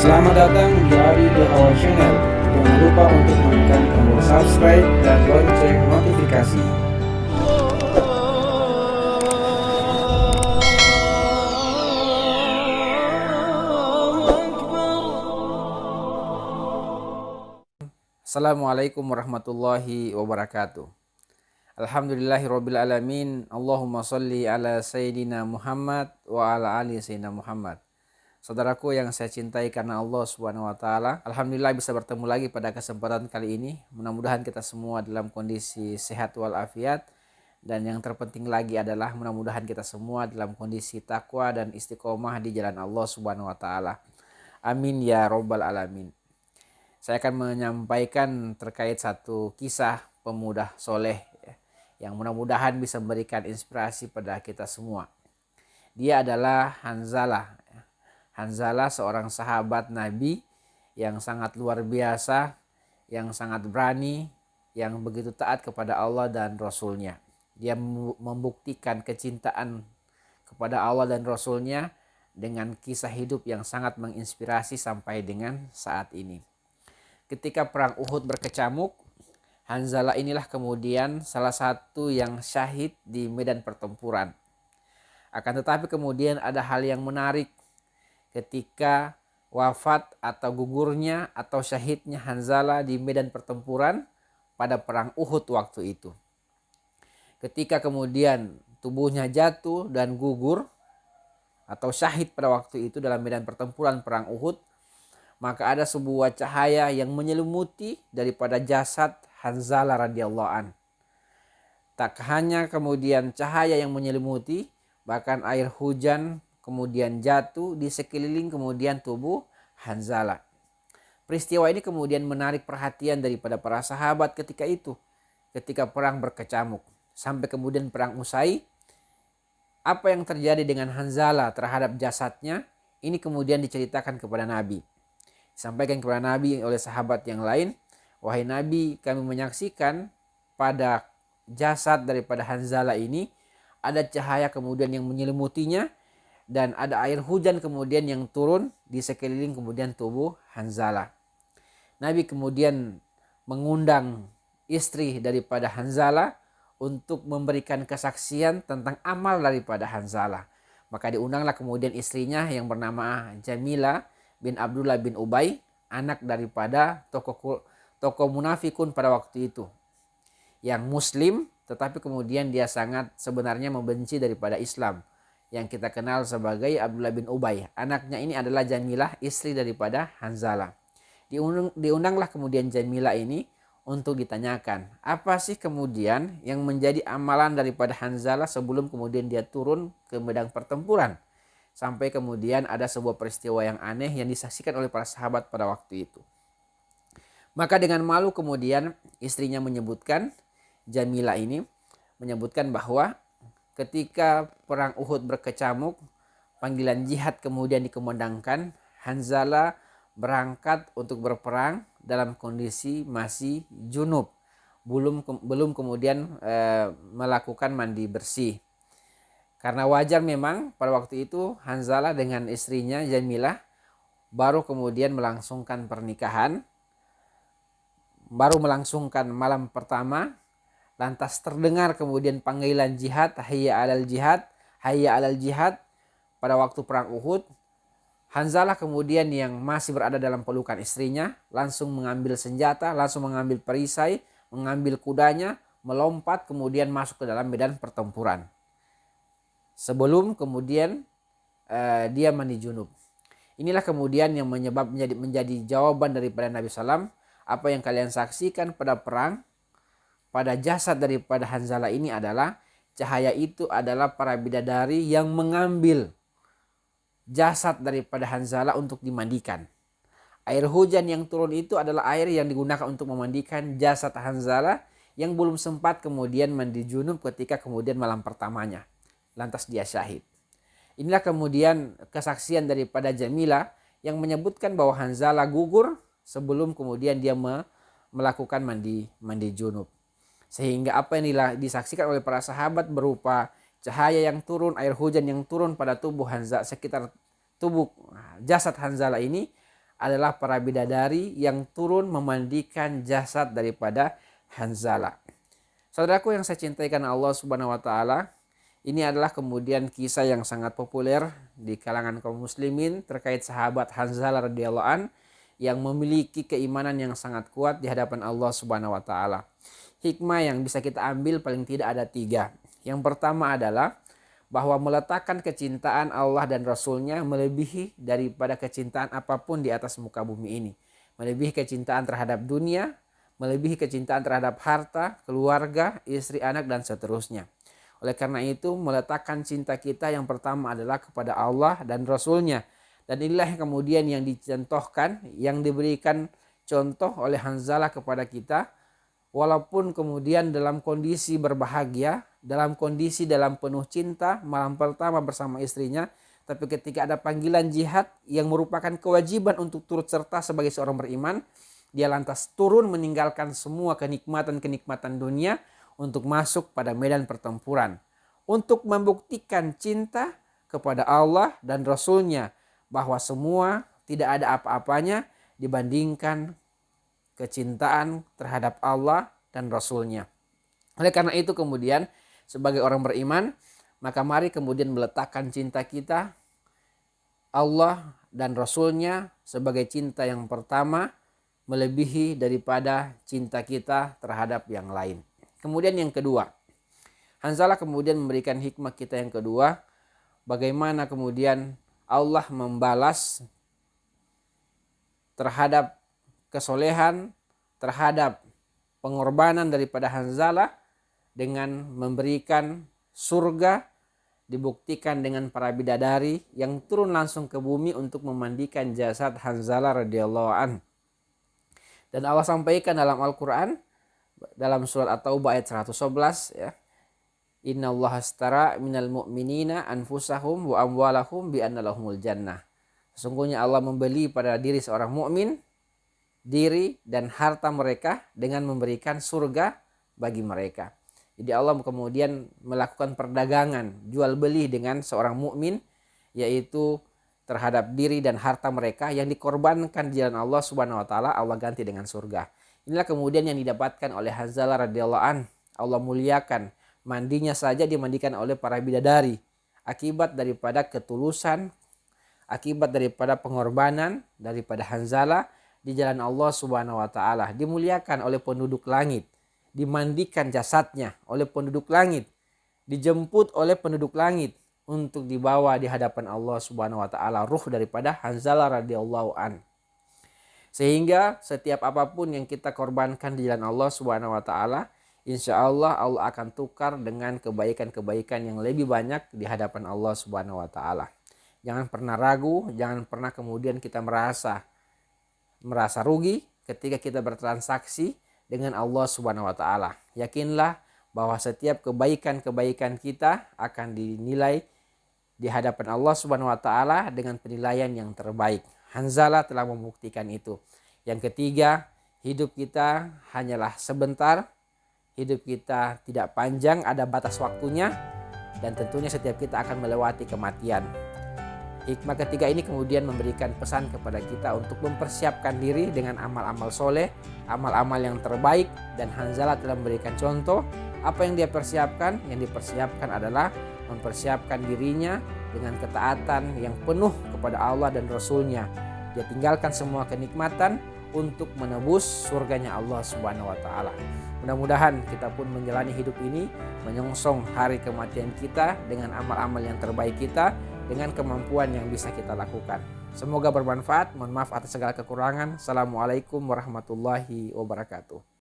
Selamat datang di Adi The Our Channel. Jangan lupa untuk menekan tombol subscribe dan lonceng notifikasi. Assalamualaikum warahmatullahi wabarakatuh. Alhamdulillahirabbil alamin. Allahumma sholli ala sayyidina Muhammad wa ala ali sayyidina Muhammad. Saudaraku yang saya cintai karena Allah Subhanahu wa taala, alhamdulillah bisa bertemu lagi pada kesempatan kali ini. Mudah-mudahan kita semua dalam kondisi sehat walafiat, dan yang terpenting lagi adalah mudah-mudahan kita semua dalam kondisi takwa dan istiqomah di jalan Allah Subhanahu wa taala. Amin ya rabbal alamin. Saya akan menyampaikan terkait satu kisah pemuda soleh yang mudah-mudahan bisa memberikan inspirasi pada kita semua. Dia adalah Hanzalah. Hanzalah seorang sahabat Nabi yang sangat luar biasa, yang sangat berani, yang begitu taat kepada Allah dan Rasulnya. Dia membuktikan kecintaan kepada Allah dan Rasulnya dengan kisah hidup yang sangat menginspirasi sampai dengan saat ini. Ketika perang Uhud berkecamuk, Hanzalah inilah kemudian salah satu yang syahid di medan pertempuran. Akan tetapi kemudian ada hal yang menarik ketika wafat atau gugurnya atau syahidnya Hanzalah di medan pertempuran pada perang Uhud waktu itu. Ketika kemudian tubuhnya jatuh dan gugur atau syahid pada waktu itu dalam medan pertempuran perang Uhud, maka ada sebuah cahaya yang menyelimuti daripada jasad Hanzalah radhiyallahu an. Tak hanya kemudian cahaya yang menyelimuti, bahkan air hujan kemudian jatuh di sekeliling kemudian tubuh Hanzalah. Peristiwa ini kemudian menarik perhatian daripada para sahabat ketika itu, ketika perang berkecamuk. Sampai kemudian perang usai, apa yang terjadi dengan Hanzalah terhadap jasadnya, ini kemudian diceritakan kepada Nabi. Disampaikan kepada Nabi oleh sahabat yang lain, wahai Nabi, kami menyaksikan pada jasad daripada Hanzalah ini ada cahaya kemudian yang menyelimutinya, dan ada air hujan kemudian yang turun di sekeliling kemudian tubuh Hanzalah. Nabi kemudian mengundang istri daripada Hanzalah untuk memberikan kesaksian tentang amal daripada Hanzalah. Maka diundanglah kemudian istrinya yang bernama Jamilah bin Abdullah bin Ubay, anak daripada tokoh munafikun pada waktu itu, yang muslim tetapi kemudian dia sangat sebenarnya membenci daripada Islam, yang kita kenal sebagai Abdullah bin Ubay. Anaknya ini adalah Jamilah, istri daripada Hanzalah. Diundanglah kemudian Jamilah ini untuk ditanyakan, apa sih kemudian yang menjadi amalan daripada Hanzalah sebelum kemudian dia turun ke medan pertempuran. Sampai kemudian ada sebuah peristiwa yang aneh yang disaksikan oleh para sahabat pada waktu itu. Maka dengan malu kemudian istrinya menyebutkan, Jamilah ini menyebutkan bahwa ketika perang Uhud berkecamuk, panggilan jihad kemudian dikumandangkan, Hanzalah berangkat untuk berperang dalam kondisi masih junub, belum kemudian melakukan mandi bersih. Karena wajar memang pada waktu itu Hanzalah dengan istrinya Jamilah baru kemudian melangsungkan pernikahan, baru melangsungkan malam pertama. Lantas terdengar kemudian panggilan jihad, hayya alal jihad, hayya alal jihad pada waktu perang Uhud. Hanzalah kemudian yang masih berada dalam pelukan istrinya langsung mengambil senjata, langsung mengambil perisai, mengambil kudanya, melompat kemudian masuk ke dalam medan pertempuran. Sebelum kemudian dia mandi junub. Inilah kemudian yang menjadi jawaban daripada Nabi SAW. Apa yang kalian saksikan pada perang, pada jasad daripada Hanzalah ini adalah cahaya itu adalah para bidadari yang mengambil jasad daripada Hanzalah untuk dimandikan. Air hujan yang turun itu adalah air yang digunakan untuk memandikan jasad Hanzalah yang belum sempat kemudian mandi junub ketika kemudian malam pertamanya. Lantas dia syahid. Inilah kemudian kesaksian daripada Jamilah yang menyebutkan bahwa Hanzalah gugur sebelum kemudian dia melakukan mandi junub. Sehingga apa yang disaksikan oleh para sahabat berupa cahaya yang turun, air hujan yang turun pada tubuh Hanzalah, sekitar tubuh jasad Hanzalah ini adalah para bidadari yang turun memandikan jasad daripada Hanzalah. Saudaraku yang saya cintai karena Allah Subhanahu wa taala, ini adalah kemudian kisah yang sangat populer di kalangan kaum muslimin terkait sahabat Hanzalah radhiyallahu an yang memiliki keimanan yang sangat kuat di hadapan Allah Subhanahu wa taala. Hikmah yang bisa kita ambil paling tidak ada 3. Yang pertama adalah bahwa meletakkan kecintaan Allah dan Rasulnya melebihi daripada kecintaan apapun di atas muka bumi ini. Melebihi kecintaan terhadap dunia, melebihi kecintaan terhadap harta, keluarga, istri, anak, dan seterusnya. Oleh karena itu, meletakkan cinta kita yang pertama adalah kepada Allah dan Rasulnya. Dan inilah yang kemudian yang dicontohkan, yang diberikan contoh oleh Hanzalah kepada kita. Walaupun kemudian dalam kondisi berbahagia, dalam kondisi dalam penuh cinta, malam pertama bersama istrinya, tapi ketika ada panggilan jihad yang merupakan kewajiban untuk turut serta sebagai seorang beriman, dia lantas turun meninggalkan semua kenikmatan-kenikmatan dunia untuk masuk pada medan pertempuran. Untuk membuktikan cinta kepada Allah dan Rasulnya, bahwa semua tidak ada apa-apanya dibandingkan kecintaan terhadap Allah dan Rasulnya. Oleh karena itu kemudian sebagai orang beriman, maka mari kemudian meletakkan cinta kita Allah dan Rasulnya sebagai cinta yang pertama, melebihi daripada cinta kita terhadap yang lain. Kemudian yang kedua, Hanzalah kemudian memberikan hikmah kita yang kedua, bagaimana kemudian Allah membalas terhadap kesolehan, terhadap pengorbanan daripada Hanzalah dengan memberikan surga, dibuktikan dengan para bidadari yang turun langsung ke bumi untuk memandikan jasad Hanzalah radhiyallahu an. Dan Allah sampaikan dalam Al-Quran, dalam surat At-Taubah ayat 111, ya, Inna Allah astara minal mu'minina anfusahum wa amwalahum bi anna lahumul jannah. Sesungguhnya Allah membeli pada diri seorang mukmin diri dan harta mereka dengan memberikan surga bagi mereka. Jadi Allah kemudian melakukan perdagangan jual beli dengan seorang mukmin, yaitu terhadap diri dan harta mereka yang dikorbankan di jalan Allah Subhanahu wa taala, Allah ganti dengan surga. Inilah kemudian yang didapatkan oleh Hanzalah radhiyallahu an. Allah muliakan, mandinya saja dimandikan oleh para bidadari akibat daripada ketulusan, akibat daripada pengorbanan daripada Hanzalah di jalan Allah Subhanahu wa taala, dimuliakan oleh penduduk langit, dimandikan jasadnya oleh penduduk langit, dijemput oleh penduduk langit untuk dibawa di hadapan Allah Subhanahu wa taala ruh daripada Hanzalah radhiyallahu an. Sehingga setiap apapun yang kita korbankan di jalan Allah Subhanahu wa taala, insya Allah Allah akan tukar dengan kebaikan-kebaikan yang lebih banyak di hadapan Allah Subhanahu wa taala. Jangan pernah ragu, jangan pernah kemudian kita merasa rugi ketika kita bertransaksi dengan Allah Subhanahu wa taala. Yakinlah bahwa setiap kebaikan-kebaikan kita akan dinilai di hadapan Allah Subhanahu wa taala dengan penilaian yang terbaik. Hanzalah telah membuktikan itu. Yang ketiga, hidup kita hanyalah sebentar. Hidup kita tidak panjang, ada batas waktunya, dan tentunya setiap kita akan melewati kematian. Hikmah ketiga ini kemudian memberikan pesan kepada kita untuk mempersiapkan diri dengan amal-amal soleh, amal-amal yang terbaik, dan Hanzalah telah memberikan contoh apa yang dia persiapkan. Yang dipersiapkan adalah mempersiapkan dirinya dengan ketaatan yang penuh kepada Allah dan Rasulnya. Dia tinggalkan semua kenikmatan untuk menebus surganya Allah Subhanahu wa taala. Mudah-mudahan kita pun menjalani hidup ini menyongsong hari kematian kita dengan amal-amal yang terbaik kita, dengan kemampuan yang bisa kita lakukan. Semoga bermanfaat. Mohon maaf atas segala kekurangan. Assalamualaikum warahmatullahi wabarakatuh.